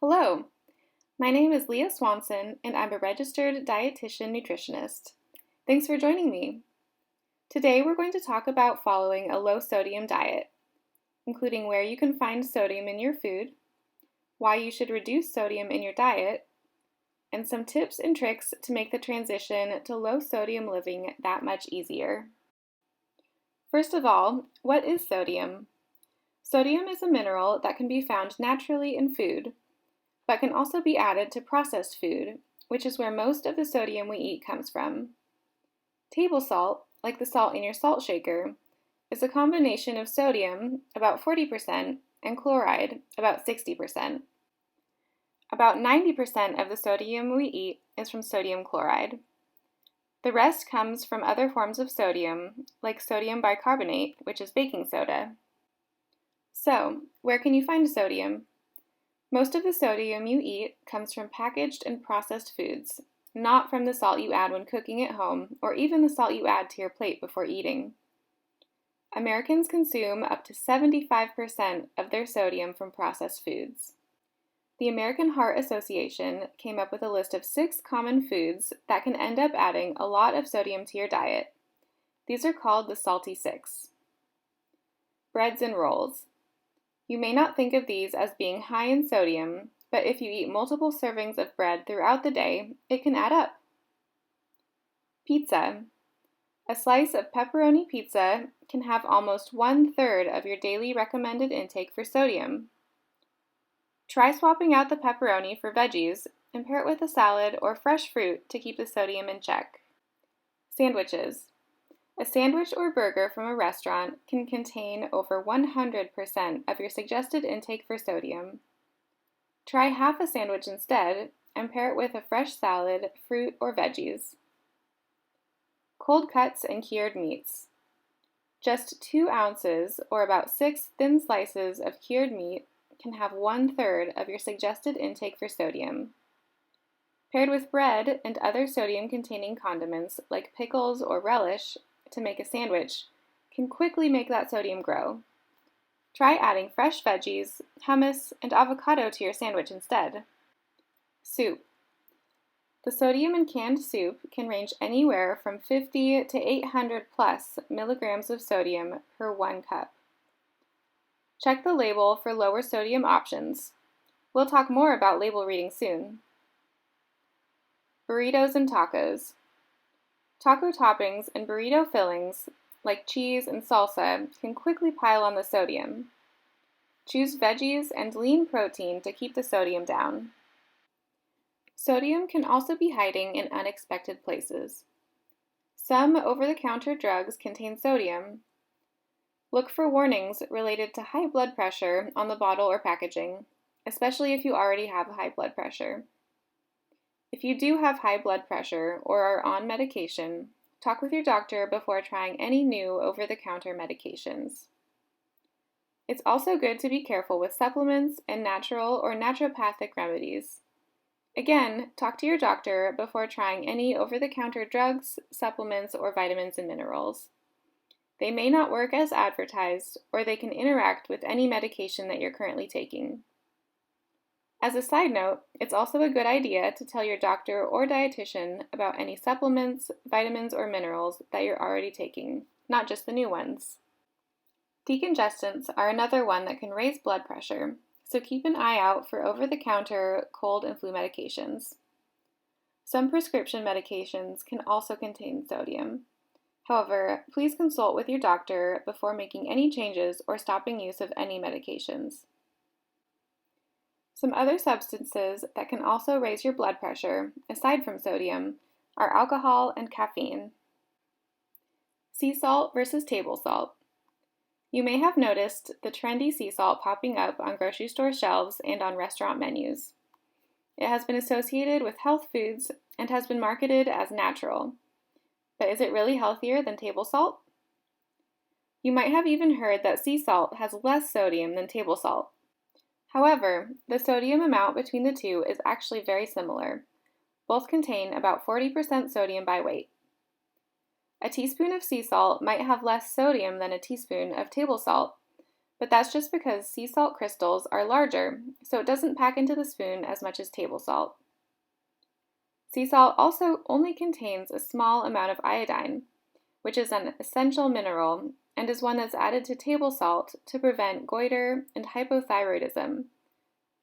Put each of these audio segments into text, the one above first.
Hello, my name is Leah Swanson, and I'm a registered dietitian nutritionist. Thanks for joining me. Today we're going to talk about following a low-sodium diet, including where you can find sodium in your food, why you should reduce sodium in your diet, and some tips and tricks to make the transition to low-sodium living that much easier. First of all, what is sodium? Sodium is a mineral that can be found naturally in food, but can also be added to processed food, which is where most of the sodium we eat comes from. Table salt, like the salt in your salt shaker, is a combination of sodium, about 40%, and chloride, about 60%. About 90% of the sodium we eat is from sodium chloride. The rest comes from other forms of sodium, like sodium bicarbonate, which is baking soda. So, where can you find sodium? Most of the sodium you eat comes from packaged and processed foods, not from the salt you add when cooking at home or even the salt you add to your plate before eating. Americans consume up to 75% of their sodium from processed foods. The American Heart Association came up with a list of 6 common foods that can end up adding a lot of sodium to your diet. These are called the salty 6. Breads and rolls. You may not think of these as being high in sodium, but if you eat multiple servings of bread throughout the day, it can add up. Pizza. A slice of pepperoni pizza can have almost 1/3 of your daily recommended intake for sodium. Try swapping out the pepperoni for veggies and pair it with a salad or fresh fruit to keep the sodium in check. Sandwiches. A sandwich or burger from a restaurant can contain over 100% of your suggested intake for sodium. Try half a sandwich instead and pair it with a fresh salad, fruit, or veggies. Cold cuts and cured meats. Just 2 ounces, or about 6 thin slices of cured meat, can have 1/3 of your suggested intake for sodium. Paired with bread and other sodium-containing condiments like pickles or relish to make a sandwich can quickly make that sodium grow. Try adding fresh veggies, hummus, and avocado to your sandwich instead. Soup. The sodium in canned soup can range anywhere from 50 to 800 plus milligrams of sodium per 1 cup. Check the label for lower sodium options. We'll talk more about label reading soon. Burritos and tacos. Taco toppings and burrito fillings, like cheese and salsa, can quickly pile on the sodium. Choose veggies and lean protein to keep the sodium down. Sodium can also be hiding in unexpected places. Some over-the-counter drugs contain sodium. Look for warnings related to high blood pressure on the bottle or packaging, especially if you already have high blood pressure. If you do have high blood pressure or are on medication, talk with your doctor before trying any new over-the-counter medications. It's also good to be careful with supplements and natural or naturopathic remedies. Again, talk to your doctor before trying any over-the-counter drugs, supplements, or vitamins and minerals. They may not work as advertised, or they can interact with any medication that you're currently taking. As a side note, it's also a good idea to tell your doctor or dietitian about any supplements, vitamins, or minerals that you're already taking, not just the new ones. Decongestants are another one that can raise blood pressure, so keep an eye out for over-the-counter cold and flu medications. Some prescription medications can also contain sodium. However, please consult with your doctor before making any changes or stopping use of any medications. Some other substances that can also raise your blood pressure, aside from sodium, are alcohol and caffeine. Sea salt versus table salt. You may have noticed the trendy sea salt popping up on grocery store shelves and on restaurant menus. It has been associated with health foods and has been marketed as natural. But is it really healthier than table salt? You might have even heard that sea salt has less sodium than table salt. However, the sodium amount between the two is actually very similar. Both contain about 40% sodium by weight. A teaspoon of sea salt might have less sodium than a teaspoon of table salt, But that's just because sea salt crystals are larger, so it doesn't pack into the spoon as much as table salt. Sea salt also only contains a small amount of iodine, which is an essential mineral and is one that's added to table salt to prevent goiter and hypothyroidism,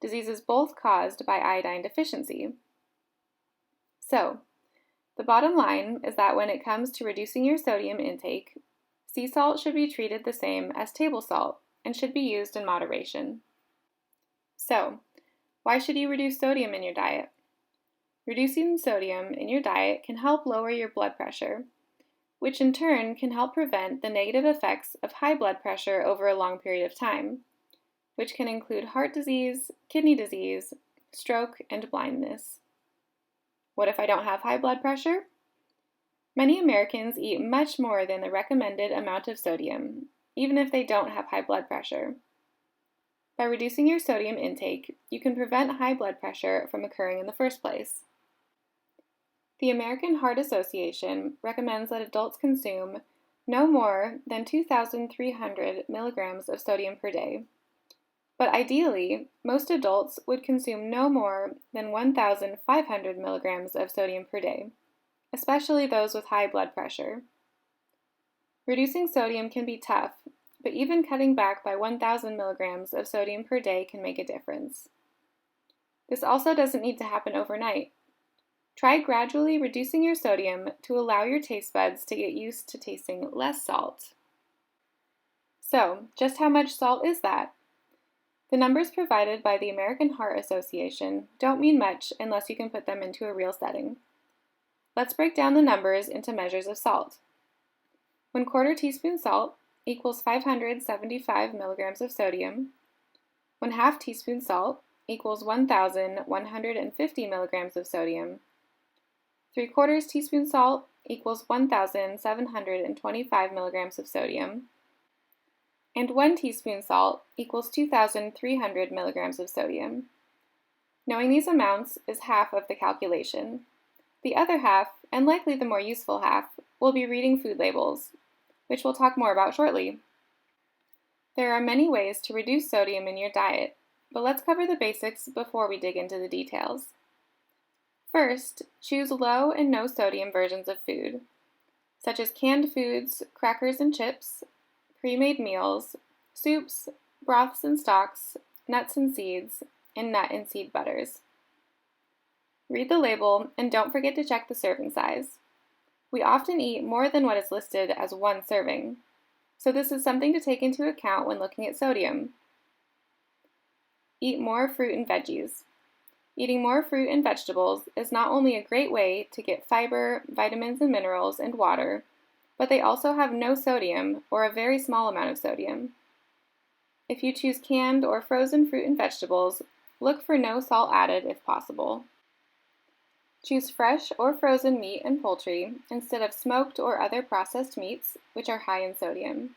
diseases both caused by iodine deficiency. So, the bottom line is that when it comes to reducing your sodium intake, sea salt should be treated the same as table salt and should be used in moderation. So, why should you reduce sodium in your diet? Reducing sodium in your diet can help lower your blood pressure, which in turn can help prevent the negative effects of high blood pressure over a long period of time, which can include heart disease, kidney disease, stroke, and blindness. What if I don't have high blood pressure? Many Americans eat much more than the recommended amount of sodium, even if they don't have high blood pressure. By reducing your sodium intake, you can prevent high blood pressure from occurring in the first place. The American Heart Association recommends that adults consume no more than 2,300 milligrams of sodium per day. But ideally, most adults would consume no more than 1,500 milligrams of sodium per day, especially those with high blood pressure. Reducing sodium can be tough, but even cutting back by 1,000 milligrams of sodium per day can make a difference. This also doesn't need to happen overnight. Try gradually reducing your sodium to allow your taste buds to get used to tasting less salt. So, just how much salt is that? The numbers provided by the American Heart Association don't mean much unless you can put them into a real setting. Let's break down the numbers into measures of salt. 1/4 teaspoon salt equals 575 milligrams of sodium. 1/2 teaspoon salt equals 1,150 milligrams of sodium. 3/4 teaspoon salt equals 1,725 milligrams of sodium. And 1 teaspoon salt equals 2,300 milligrams of sodium. Knowing these amounts is half of the calculation. The other half, and likely the more useful half, will be reading food labels, which we'll talk more about shortly. There are many ways to reduce sodium in your diet, but let's cover the basics before we dig into the details. First, choose low and no sodium versions of food, such as canned foods, crackers and chips, pre-made meals, soups, broths and stocks, nuts and seeds, and nut and seed butters. Read the label and don't forget to check the serving size. We often eat more than what is listed as one serving, so this is something to take into account when looking at sodium. Eat more fruit and veggies. Eating more fruit and vegetables is not only a great way to get fiber, vitamins and minerals, and water, but they also have no sodium or a very small amount of sodium. If you choose canned or frozen fruit and vegetables, look for no salt added if possible. Choose fresh or frozen meat and poultry instead of smoked or other processed meats, which are high in sodium.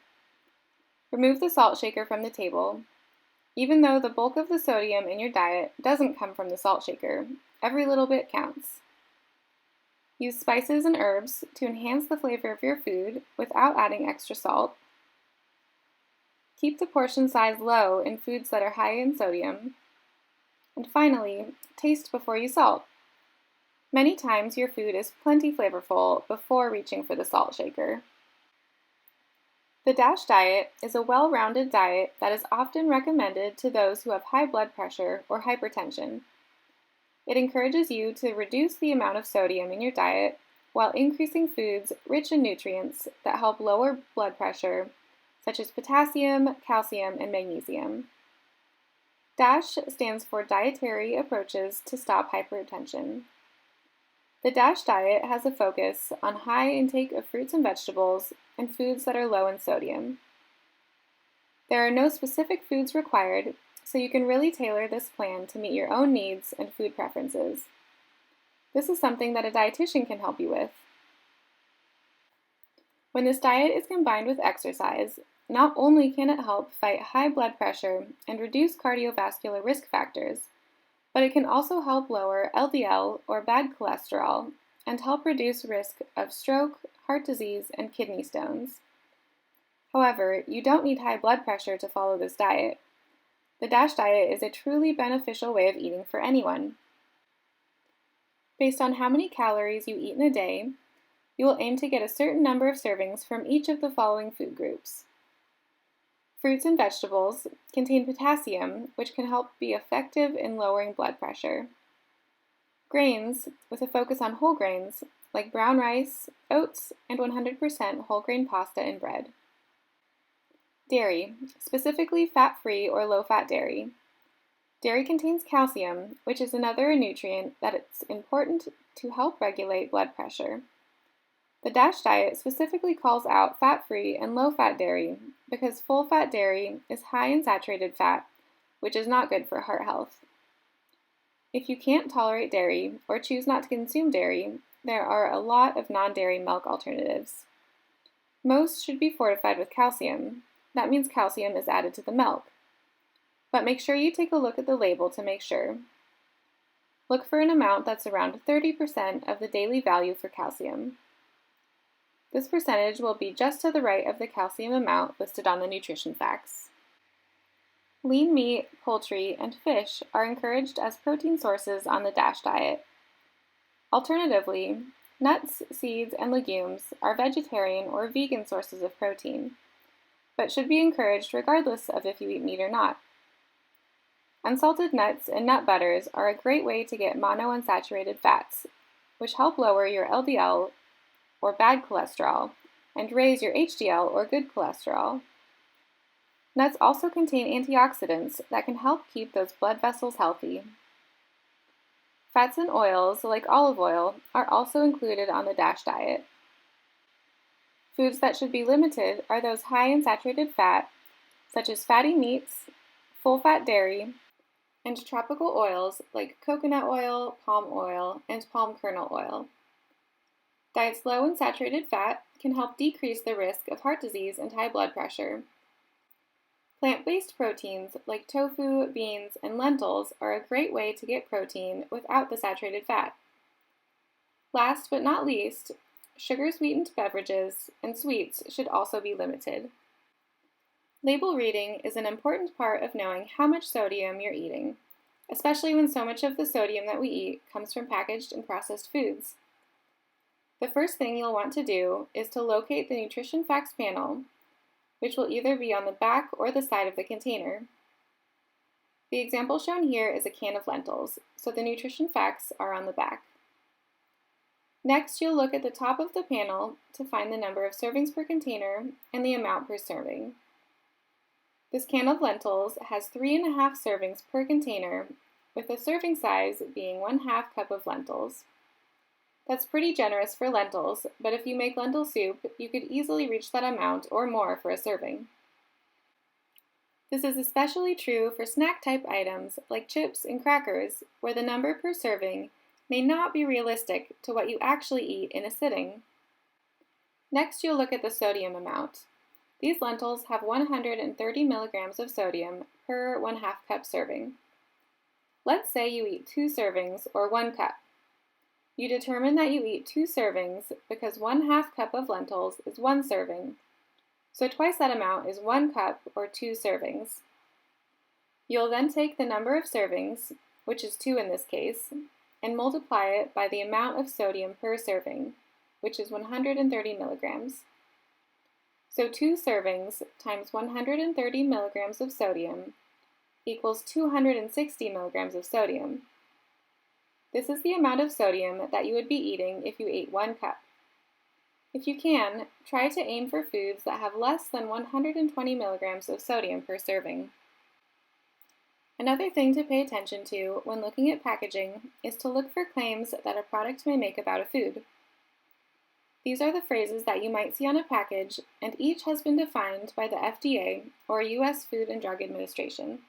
Remove the salt shaker from the table. Even though the bulk of the sodium in your diet doesn't come from the salt shaker, every little bit counts. Use spices and herbs to enhance the flavor of your food without adding extra salt. Keep the portion size low in foods that are high in sodium. And finally, taste before you salt. Many times your food is plenty flavorful before reaching for the salt shaker. The DASH diet is a well-rounded diet that is often recommended to those who have high blood pressure or hypertension. It encourages you to reduce the amount of sodium in your diet while increasing foods rich in nutrients that help lower blood pressure, such as potassium, calcium, and magnesium. DASH stands for Dietary Approaches to Stop Hypertension. The DASH diet has a focus on high intake of fruits and vegetables and foods that are low in sodium. There are no specific foods required, so you can really tailor this plan to meet your own needs and food preferences. This is something that a dietitian can help you with. When this diet is combined with exercise, not only can it help fight high blood pressure and reduce cardiovascular risk factors, but it can also help lower LDL or bad cholesterol and help reduce risk of stroke, heart disease, and kidney stones. However, you don't need high blood pressure to follow this diet. The DASH diet is a truly beneficial way of eating for anyone. Based on how many calories you eat in a day, you will aim to get a certain number of servings from each of the following food groups. Fruits and vegetables contain potassium, which can help be effective in lowering blood pressure. Grains, with a focus on whole grains, like brown rice, oats, and 100% whole grain pasta and bread. Dairy, specifically fat-free or low-fat dairy. Dairy contains calcium, which is another nutrient that is important to help regulate blood pressure. The DASH diet specifically calls out fat-free and low-fat dairy because full-fat dairy is high in saturated fat, which is not good for heart health. If you can't tolerate dairy or choose not to consume dairy, there are a lot of non-dairy milk alternatives. Most should be fortified with calcium. That means calcium is added to the milk. But make sure you take a look at the label to make sure. Look for an amount that's around 30% of the daily value for calcium. This percentage will be just to the right of the calcium amount listed on the nutrition facts. Lean meat, poultry, and fish are encouraged as protein sources on the DASH diet. Alternatively, nuts, seeds, and legumes are vegetarian or vegan sources of protein, but should be encouraged regardless of if you eat meat or not. Unsalted nuts and nut butters are a great way to get monounsaturated fats, which help lower your LDL or bad cholesterol, and raise your HDL or good cholesterol. Nuts also contain antioxidants that can help keep those blood vessels healthy. Fats and oils, like olive oil, are also included on the DASH diet. Foods that should be limited are those high in saturated fat, such as fatty meats, full-fat dairy, and tropical oils like coconut oil, and palm kernel oil. Diets low in saturated fat can help decrease the risk of heart disease and high blood pressure. Plant-based proteins like tofu, beans, and lentils are a great way to get protein without the saturated fat. Last but not least, sugar-sweetened beverages and sweets should also be limited. Label reading is an important part of knowing how much sodium you're eating, especially when so much of the sodium that we eat comes from packaged and processed foods. The first thing you'll want to do is to locate the nutrition facts panel, which will either be on the back or the side of the container. The example shown here is a can of lentils, so the nutrition facts are on the back. Next, you'll look at the top of the panel to find the number of servings per container and the amount per serving. This can of lentils has 3.5 servings per container, with the serving size being 1/2 cup of lentils. That's pretty generous for lentils, but if you make lentil soup, you could easily reach that amount or more for a serving. This is especially true for snack-type items like chips and crackers, where the number per serving may not be realistic to what you actually eat in a sitting. Next, you'll look at the sodium amount. These lentils have 130 milligrams of sodium per 1/2 cup serving. Let's say you eat 2 servings or 1 cup. You determine that you eat 2 servings because 1/2 cup of lentils is 1 serving, so twice that amount is 1 cup or 2 servings. You'll then take the number of servings, which is 2 in this case, and multiply it by the amount of sodium per serving, which is 130 milligrams. So 2 servings times 130 milligrams of sodium equals 260 milligrams of sodium. This is the amount of sodium that you would be eating if you ate 1 cup. If you can, try to aim for foods that have less than 120 milligrams of sodium per serving. Another thing to pay attention to when looking at packaging is to look for claims that a product may make about a food. These are the phrases that you might see on a package, and each has been defined by the FDA or U.S. Food and Drug Administration.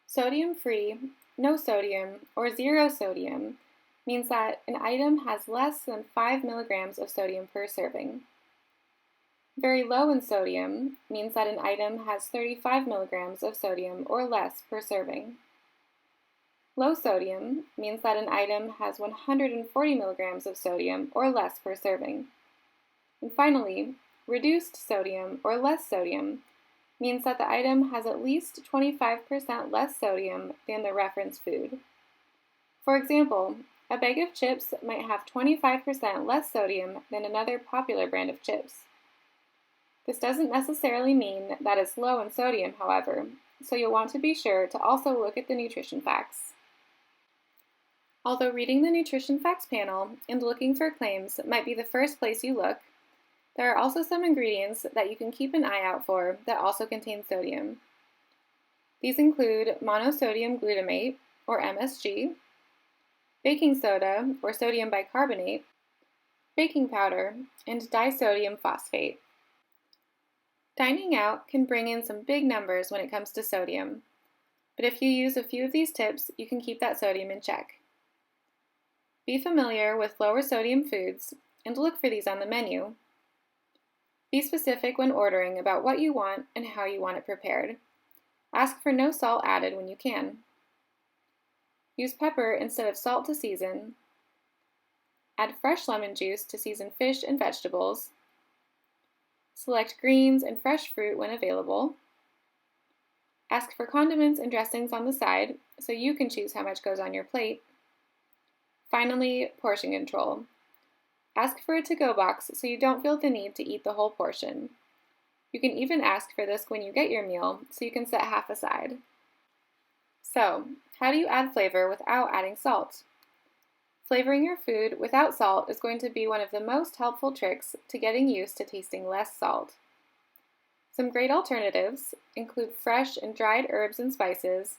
Sodium-free, no sodium, or 0 sodium means that an item has less than 5 milligrams of sodium per serving. Very low in sodium means that an item has 35 milligrams of sodium or less per serving. Low sodium means that an item has 140 milligrams of sodium or less per serving. And finally, reduced sodium or less sodium means that the item has at least 25% less sodium than the reference food. For example, a bag of chips might have 25% less sodium than another popular brand of chips. This doesn't necessarily mean that it's low in sodium, however, so you'll want to be sure to also look at the nutrition facts. Although reading the nutrition facts panel and looking for claims might be the first place you look, there are also some ingredients that you can keep an eye out for that also contain sodium. These include monosodium glutamate, or MSG, baking soda, or sodium bicarbonate, baking powder, and disodium phosphate. Dining out can bring in some big numbers when it comes to sodium, but if you use a few of these tips, you can keep that sodium in check. Be familiar with lower sodium foods and look for these on the menu. Be specific when ordering about what you want and how you want it prepared. Ask for no salt added when you can. Use pepper instead of salt to season. Add fresh lemon juice to season fish and vegetables. Select greens and fresh fruit when available. Ask for condiments and dressings on the side so you can choose how much goes on your plate. Finally, portion control. Ask for a to-go box so you don't feel the need to eat the whole portion. You can even ask for this when you get your meal so you can set half aside. So, how do you add flavor without adding salt? Flavoring your food without salt is going to be one of the most helpful tricks to getting used to tasting less salt. Some great alternatives include fresh and dried herbs and spices,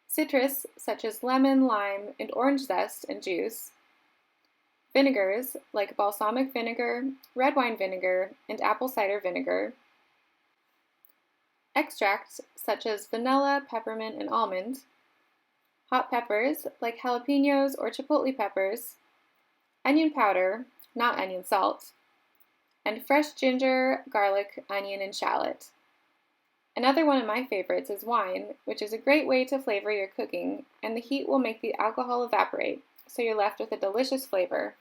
citrus such as lemon, lime, and orange zest and juice, vinegars like balsamic vinegar, red wine vinegar, and apple cider vinegar, extracts such as vanilla, peppermint, and almond, hot peppers like jalapenos or chipotle peppers, onion powder, not onion salt, and fresh ginger, garlic, onion, and shallot. Another one of my favorites is wine, which is a great way to flavor your cooking, and the heat will make the alcohol evaporate, so you're left with a delicious flavor.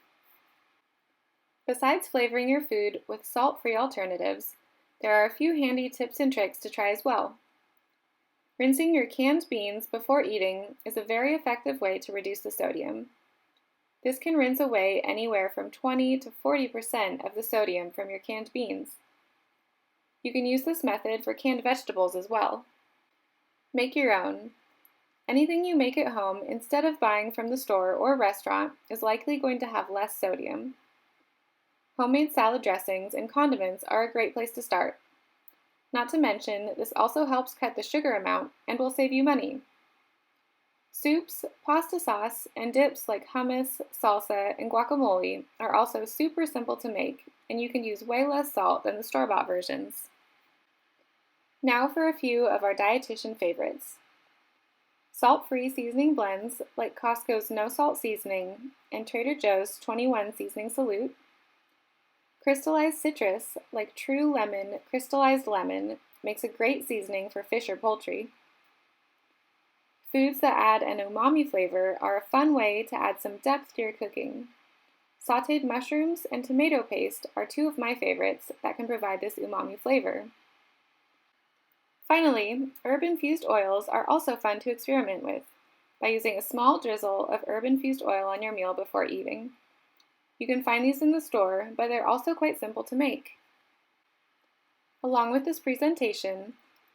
Besides flavoring your food with salt-free alternatives, there are a few handy tips and tricks to try as well. Rinsing your canned beans before eating is a very effective way to reduce the sodium. This can rinse away anywhere from 20 to 40% of the sodium from your canned beans. You can use this method for canned vegetables as well. Make your own. Anything you make at home instead of buying from the store or restaurant is likely going to have less sodium. Homemade salad dressings and condiments are a great place to start. Not to mention, this also helps cut the sugar amount and will save you money. Soups, pasta sauce, and dips like hummus, salsa, and guacamole are also super simple to make, and you can use way less salt than the store-bought versions. Now for a few of our dietitian favorites. Salt-free seasoning blends like Costco's No Salt Seasoning and Trader Joe's 21 Seasoning Salute. Crystallized citrus, like True Lemon Crystallized Lemon, makes a great seasoning for fish or poultry. Foods that add an umami flavor are a fun way to add some depth to your cooking. Sautéed mushrooms and tomato paste are two of my favorites that can provide this umami flavor. Finally, herb-infused oils are also fun to experiment with by using a small drizzle of herb-infused oil on your meal before eating. You can find these in the store, but they're also quite simple to make. Along with this presentation,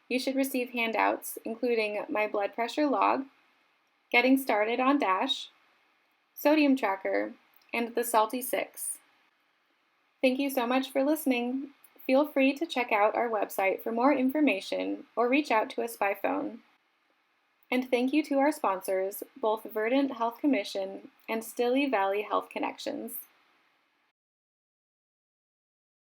you should receive handouts including my blood pressure log, Getting Started on DASH, Sodium Tracker, and the Salty 6. Thank you so much for listening. Feel free to check out our website for more information or reach out to us by phone. And thank you to our sponsors, both Verdant Health Commission and Stille Valley Health Connections.